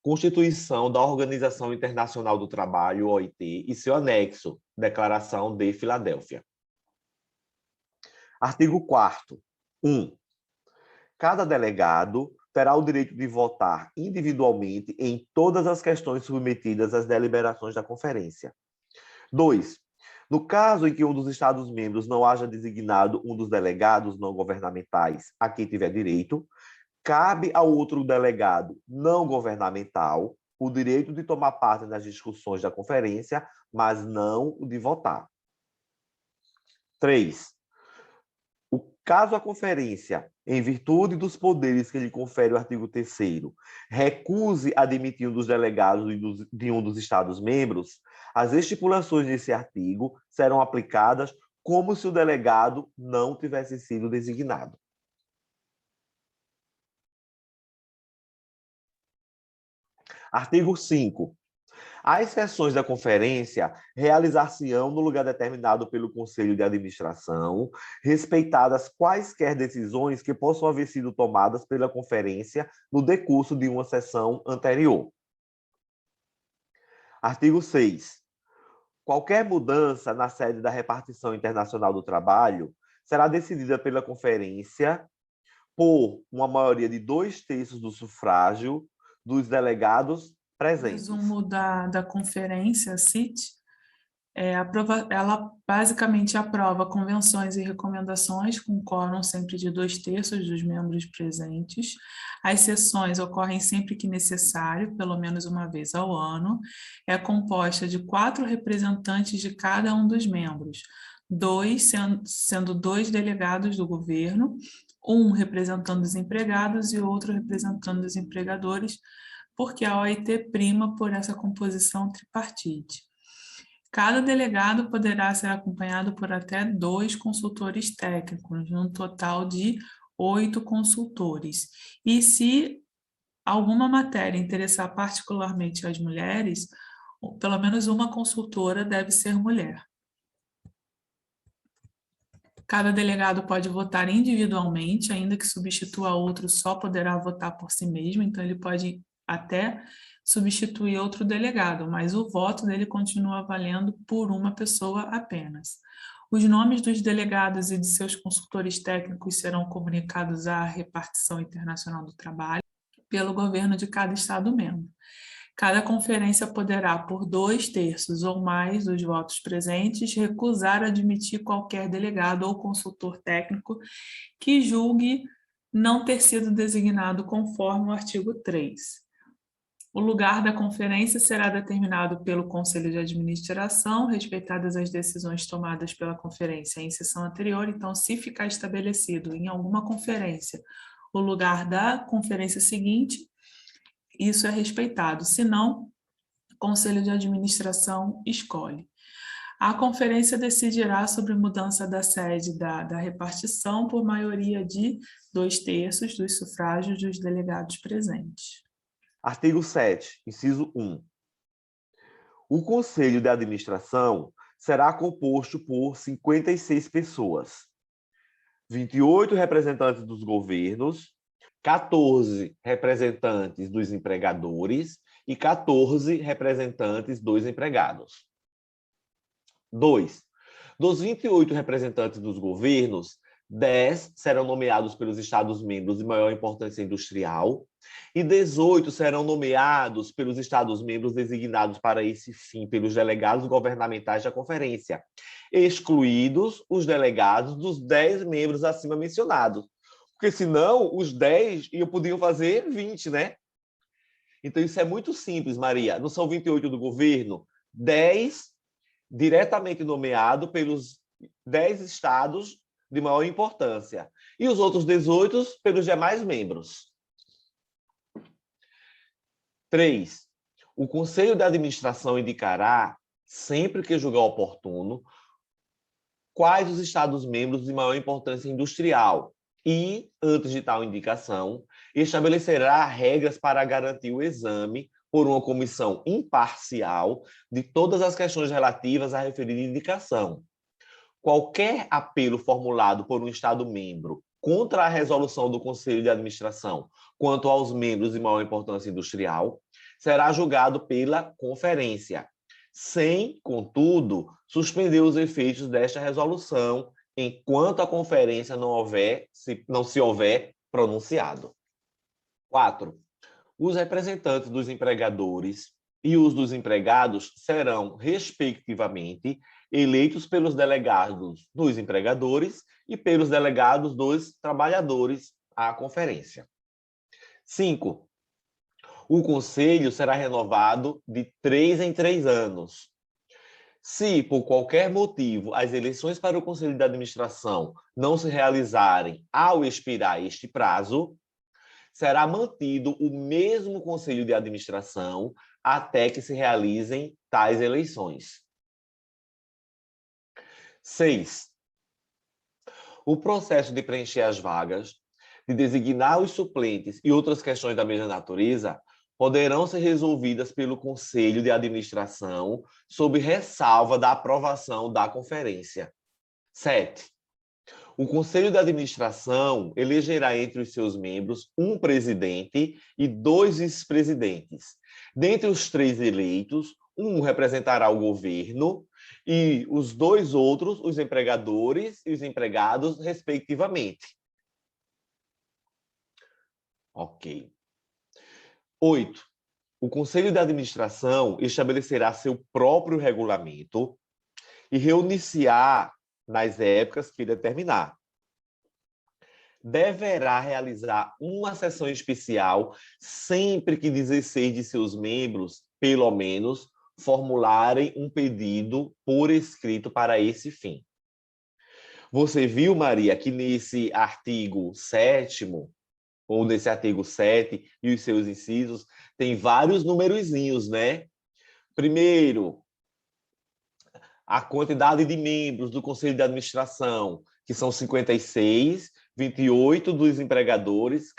Constituição da Organização Internacional do Trabalho, OIT, e seu anexo, Declaração de Filadélfia. Artigo 4º. 1. Cada delegado terá o direito de votar individualmente em todas as questões submetidas às deliberações da Conferência. 2. No caso em que um dos Estados-membros não haja designado um dos delegados não governamentais a quem tiver direito, cabe ao outro delegado não governamental o direito de tomar parte nas discussões da Conferência, mas não o de votar. 3. Caso a Conferência, em virtude dos poderes que lhe confere o artigo 3º, recuse admitir um dos delegados de um dos Estados-membros, as estipulações desse artigo serão aplicadas como se o delegado não tivesse sido designado. Artigo 5º. As sessões da Conferência realizar-se-ão no lugar determinado pelo Conselho de Administração, respeitadas quaisquer decisões que possam haver sido tomadas pela Conferência no decurso de uma sessão anterior. Artigo 6. Qualquer mudança na sede da repartição internacional do trabalho será decidida pela Conferência por uma maioria de 2/3 do sufrágio dos delegados presentes. O resumo da conferência, a CIT, ela basicamente aprova convenções e recomendações com quórum sempre de 2/3 dos membros presentes. As sessões ocorrem sempre que necessário, pelo menos uma vez ao ano. É composta de 4 representantes de cada um dos membros, sendo 2 delegados do governo, um representando os empregados e outro representando os empregadores, porque a OIT prima por essa composição tripartite. Cada delegado poderá ser acompanhado por até 2 consultores técnicos, num total de 8 consultores. E se alguma matéria interessar particularmente às mulheres, pelo menos uma consultora deve ser mulher. Cada delegado pode votar individualmente, ainda que substitua outro, só poderá votar por si mesmo, então ele pode até substituir outro delegado, mas o voto dele continua valendo por uma pessoa apenas. Os nomes dos delegados e de seus consultores técnicos serão comunicados à repartição internacional do trabalho pelo governo de cada Estado-membro. Cada conferência poderá, por 2/3 ou mais dos votos presentes, recusar admitir qualquer delegado ou consultor técnico que julgue não ter sido designado conforme o artigo 3. O lugar da conferência será determinado pelo Conselho de Administração, respeitadas as decisões tomadas pela conferência em sessão anterior. Então, se ficar estabelecido em alguma conferência o lugar da conferência seguinte, isso é respeitado. Se não, o Conselho de Administração escolhe. A conferência decidirá sobre mudança da sede da repartição por maioria de 2/3 dos sufrágios dos delegados presentes. Artigo 7, inciso 1. O Conselho de Administração será composto por 56 pessoas, 28 representantes dos governos, 14 representantes dos empregadores e 14 representantes dos empregados. 2. Dos 28 representantes dos governos, 10 serão nomeados pelos Estados-membros de maior importância industrial e 18 serão nomeados pelos Estados-membros designados para esse fim pelos delegados governamentais da Conferência, excluídos os delegados dos 10 membros acima mencionados. Porque senão os 10 podiam fazer 20, né? Então isso é muito simples, Maria. Não são 28 do governo, 10 diretamente nomeados pelos 10 estados de maior importância. E os outros 18 pelos demais membros. 3. O Conselho de Administração indicará, sempre que julgar oportuno, quais os Estados-membros de maior importância industrial e, antes de tal indicação, estabelecerá regras para garantir o exame por uma comissão imparcial de todas as questões relativas à referida indicação. Qualquer apelo formulado por um Estado-membro contra a resolução do Conselho de Administração quanto aos membros de maior importância industrial, será julgado pela conferência, sem, contudo, suspender os efeitos desta resolução enquanto a conferência não se houver pronunciado. 4. Os representantes dos empregadores e os dos empregados serão, respectivamente, eleitos pelos delegados dos empregadores e pelos delegados dos trabalhadores à conferência. 5. O conselho será renovado de 3 em 3 anos. Se, por qualquer motivo, as eleições para o Conselho de Administração não se realizarem ao expirar este prazo, será mantido o mesmo Conselho de Administração até que se realizem tais eleições. 6. O processo de preencher as vagas, de designar os suplentes e outras questões da mesma natureza poderão ser resolvidas pelo Conselho de Administração sob ressalva da aprovação da conferência. 7. O Conselho de Administração elegerá entre os seus membros um presidente e 2 vice-presidentes. Dentre os 3 eleitos, um representará o governo e os 2 outros, os empregadores e os empregados, respectivamente. Ok. 8. O Conselho de Administração estabelecerá seu próprio regulamento e reunir-se-á nas épocas que determinar. Deverá realizar uma sessão especial sempre que 16 de seus membros, pelo menos, formularem um pedido por escrito para esse fim. Você viu, Maria, que nesse artigo 7º, ou nesse artigo 7 e os seus incisos, tem vários numerozinhos, né? Primeiro, a quantidade de membros do Conselho de Administração, que são 56, 28 dos empregadores,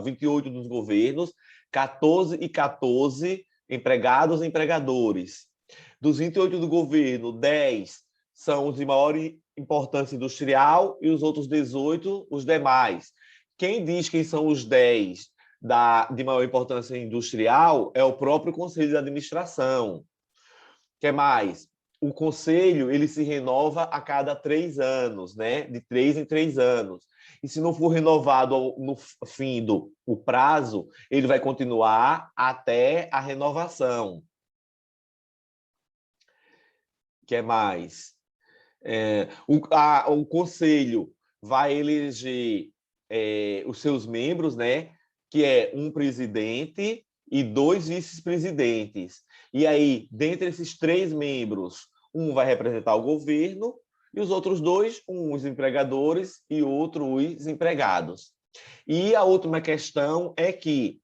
28 dos governos, 14 e 14 empregados e empregadores. Dos 28 do governo, 10 são os de maior importância industrial e os outros 18, os demais. Quem diz quem são os 10 de maior importância industrial é o próprio Conselho de Administração. O que mais? O Conselho ele se renova a cada 3 anos, né? De 3 em 3 anos. E se não for renovado no fim do prazo, ele vai continuar até a renovação. O que mais? O Conselho vai eleger os seus membros, né? Que é um presidente e 2 vice-presidentes. E aí, dentre esses 3 membros, um vai representar o governo e os outros 2, um os empregadores e outro os empregados. E a última questão é que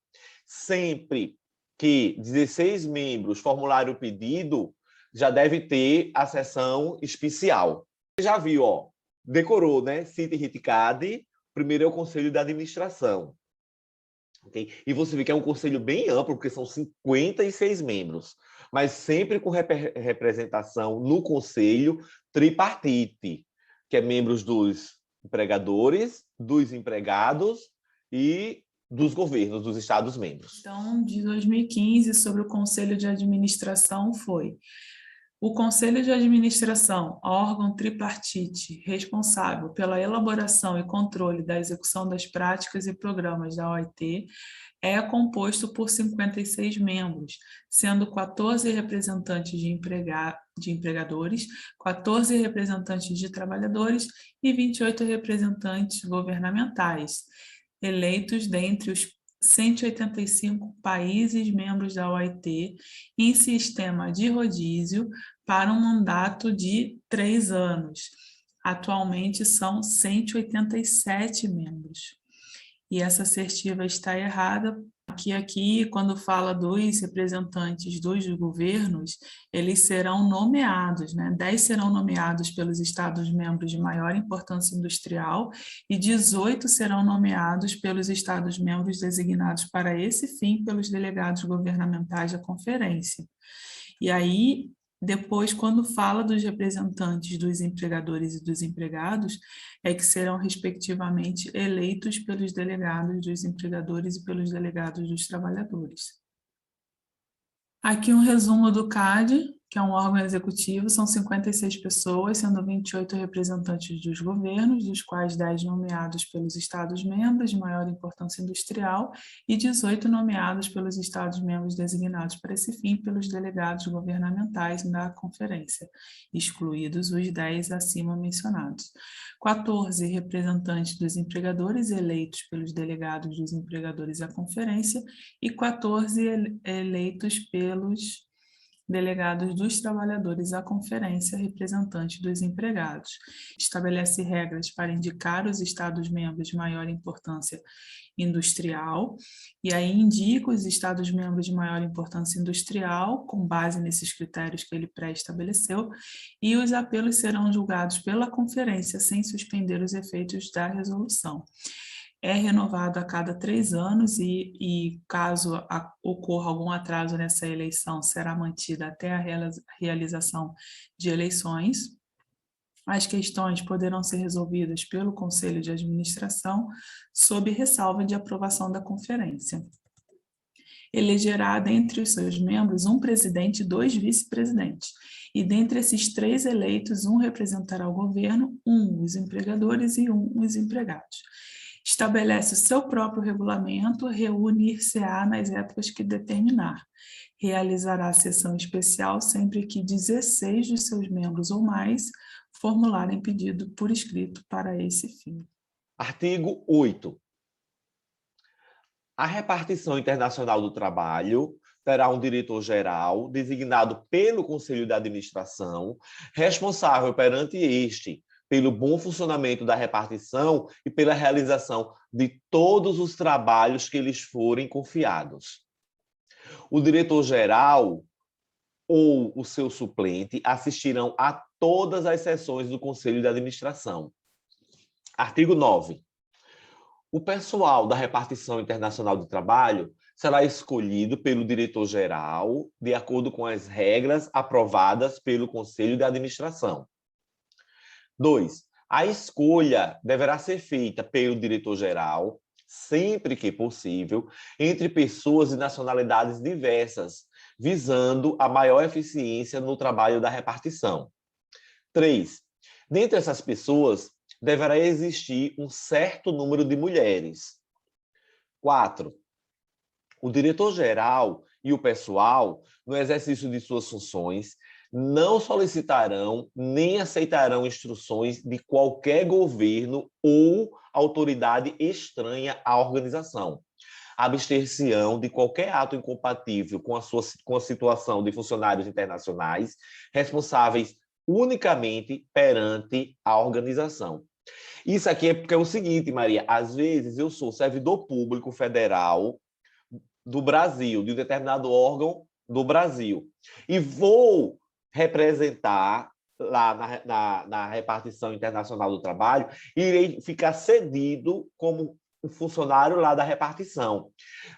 sempre que 16 membros formularem o pedido, já deve ter a sessão especial. Você já viu, ó, decorou, né? Cita e Riticade. Primeiro é o Conselho de Administração. Okay? E você vê que é um conselho bem amplo, porque são 56 membros, mas sempre com representação no conselho tripartite, que é membros dos empregadores, dos empregados e dos governos, dos Estados-membros. Então, de 2015, sobre o Conselho de Administração foi: o Conselho de Administração, órgão tripartite responsável pela elaboração e controle da execução das práticas e programas da OIT, é composto por 56 membros, sendo 14 representantes de empregadores, 14 representantes de trabalhadores e 28 representantes governamentais, eleitos dentre os 185 países membros da OIT em sistema de rodízio para um mandato de 3 anos. Atualmente são 187 membros. E essa assertiva está errada, que aqui, quando fala dos representantes dos governos, eles serão nomeados, né? 10 serão nomeados pelos Estados-membros de maior importância industrial e 18 serão nomeados pelos Estados-membros designados para esse fim pelos delegados governamentais da conferência. E aí, Depois, quando fala dos representantes dos empregadores e dos empregados, é que serão, respectivamente, eleitos pelos delegados dos empregadores e pelos delegados dos trabalhadores. Aqui um resumo do CAD, que é um órgão executivo, são 56 pessoas, sendo 28 representantes dos governos, dos quais 10 nomeados pelos Estados-membros de maior importância industrial e 18 nomeados pelos Estados-membros designados para esse fim pelos delegados governamentais da conferência, excluídos os 10 acima mencionados. 14 representantes dos empregadores eleitos pelos delegados dos empregadores à conferência e 14 eleitos pelos delegados dos trabalhadores à conferência, representantes dos empregados. Estabelece regras para indicar os Estados-membros de maior importância industrial, e aí indica os Estados-membros de maior importância industrial, com base nesses critérios que ele pré-estabeleceu, e os apelos serão julgados pela conferência, sem suspender os efeitos da resolução. É renovado a cada 3 anos e caso ocorra algum atraso nessa eleição, será mantida até a realização de eleições. As questões poderão ser resolvidas pelo Conselho de Administração, sob ressalva de aprovação da conferência. Elegerá dentre os seus membros um presidente e 2 vice-presidentes, e dentre esses 3 eleitos, um representará o governo, um os empregadores e um os empregados. Estabelece o seu próprio regulamento, reunir-se-á nas épocas que determinar. Realizará sessão especial sempre que 16 dos seus membros ou mais formularem pedido por escrito para esse fim. Artigo 8. A repartição internacional do trabalho terá um diretor-geral designado pelo Conselho de Administração, responsável perante este pelo bom funcionamento da repartição e pela realização de todos os trabalhos que lhes forem confiados. O diretor-geral ou o seu suplente assistirão a todas as sessões do Conselho de Administração. Artigo 9. O pessoal da repartição internacional do trabalho será escolhido pelo diretor-geral de acordo com as regras aprovadas pelo Conselho de Administração. 2. A escolha deverá ser feita pelo diretor-geral, sempre que possível, entre pessoas de nacionalidades diversas, visando a maior eficiência no trabalho da repartição. 3. Dentre essas pessoas, deverá existir um certo número de mulheres. 4. O diretor-geral e o pessoal, no exercício de suas funções, não solicitarão nem aceitarão instruções de qualquer governo ou autoridade estranha à organização. Abster-se-ão de qualquer ato incompatível com a situação de funcionários internacionais, responsáveis unicamente perante a organização. Isso aqui é porque é o seguinte, Maria, às vezes eu sou servidor público federal do Brasil, de um determinado órgão do Brasil, e vou representar lá na repartição internacional do trabalho, e irei ficar cedido como um funcionário lá da repartição.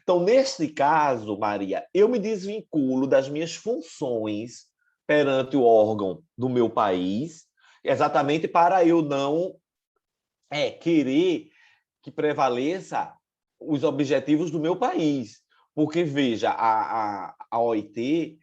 Então, neste caso, Maria, eu me desvinculo das minhas funções perante o órgão do meu país, exatamente para eu não querer que prevaleça os objetivos do meu país. Porque, veja, a OIT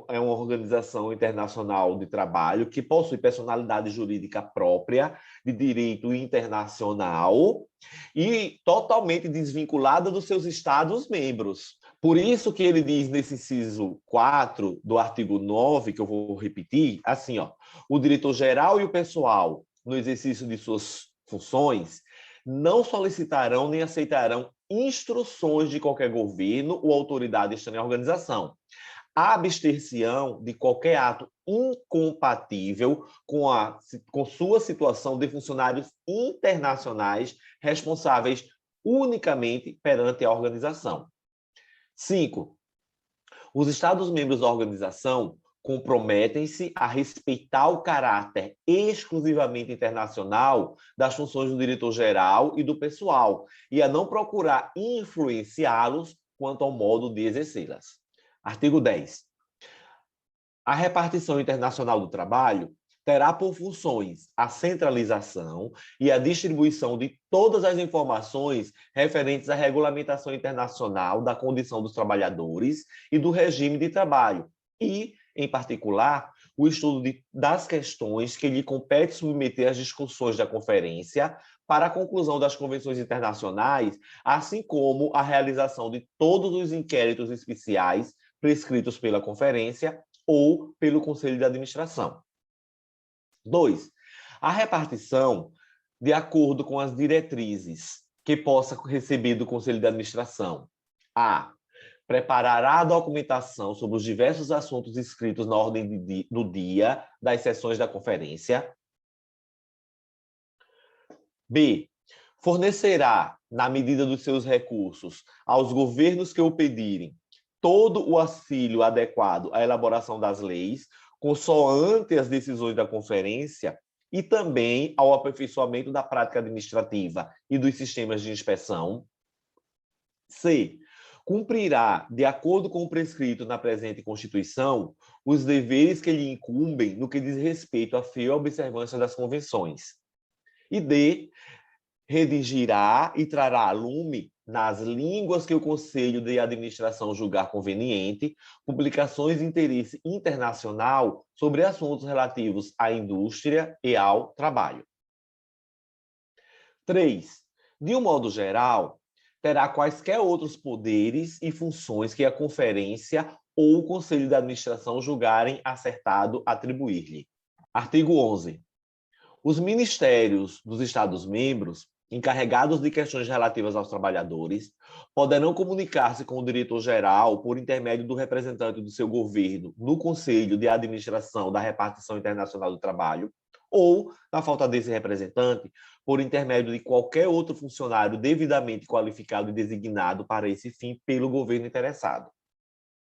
é uma organização internacional de trabalho que possui personalidade jurídica própria, de direito internacional e totalmente desvinculada dos seus Estados-membros. Por isso que ele diz nesse inciso 4 do artigo 9, que eu vou repetir, assim, o diretor-geral e o pessoal, no exercício de suas funções, não solicitarão nem aceitarão instruções de qualquer governo ou autoridade estranha à organização. Abster-se-ão de qualquer ato incompatível com sua situação de funcionários internacionais responsáveis unicamente perante a organização. 5. Os Estados-membros da organização comprometem-se a respeitar o caráter exclusivamente internacional das funções do diretor-geral e do pessoal, e a não procurar influenciá-los quanto ao modo de exercê-las. Artigo 10. A repartição internacional do trabalho terá por funções a centralização e a distribuição de todas as informações referentes à regulamentação internacional da condição dos trabalhadores e do regime de trabalho, e, em particular, o estudo das questões que lhe compete submeter às discussões da conferência para a conclusão das convenções internacionais, assim como a realização de todos os inquéritos especiais prescritos pela conferência ou pelo Conselho de Administração. 2. A repartição de acordo com as diretrizes que possa receber do Conselho de Administração. A. Preparará a documentação sobre os diversos assuntos inscritos na ordem do dia das sessões da conferência. B. Fornecerá, na medida dos seus recursos, aos governos que o pedirem, todo o auxílio adequado à elaboração das leis, consoante as decisões da conferência, e também ao aperfeiçoamento da prática administrativa e dos sistemas de inspeção. C. Cumprirá, de acordo com o prescrito na presente Constituição, os deveres que lhe incumbem no que diz respeito à fiel observância das convenções. E D. Redigirá e trará a lume, nas línguas que o Conselho de Administração julgar conveniente, publicações de interesse internacional sobre assuntos relativos à indústria e ao trabalho. 3. De um modo geral, terá quaisquer outros poderes e funções que a Conferência ou o Conselho de Administração julgarem acertado atribuir-lhe. Artigo 11. Os ministérios dos Estados-membros, encarregados de questões relativas aos trabalhadores, poderão comunicar-se com o diretor-geral por intermédio do representante do seu governo no Conselho de Administração da Repartição Internacional do Trabalho, ou, na falta desse representante, por intermédio de qualquer outro funcionário devidamente qualificado e designado para esse fim pelo governo interessado.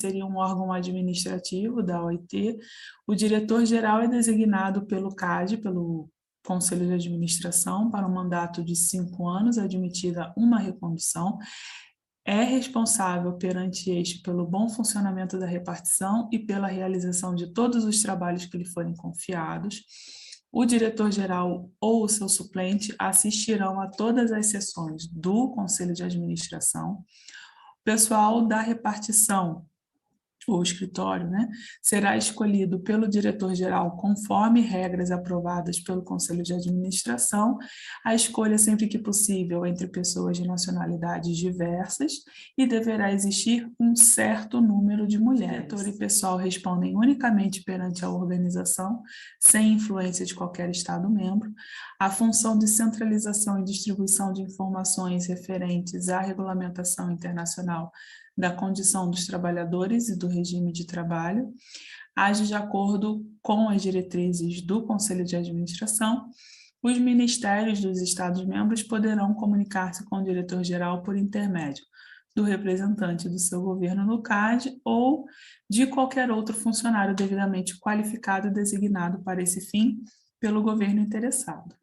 Seria um órgão administrativo da OIT. O diretor-geral é designado pelo CAD, pelo Conselho de Administração, para um mandato de 5 anos, admitida uma recondução. É responsável perante este pelo bom funcionamento da repartição e pela realização de todos os trabalhos que lhe forem confiados. O diretor-geral ou o seu suplente assistirão a todas as sessões do Conselho de Administração. O pessoal da repartição, o escritório, será escolhido pelo diretor-geral conforme regras aprovadas pelo Conselho de Administração, a escolha sempre que possível entre pessoas de nacionalidades diversas e deverá existir um certo número de mulheres. O diretor e pessoal respondem unicamente perante a organização, sem influência de qualquer Estado-membro. A função de centralização e distribuição de informações referentes à regulamentação internacional da condição dos trabalhadores e do regime de trabalho, age de acordo com as diretrizes do Conselho de Administração. Os ministérios dos Estados-membros poderão comunicar-se com o diretor-geral por intermédio do representante do seu governo no CAD ou de qualquer outro funcionário devidamente qualificado e designado para esse fim pelo governo interessado.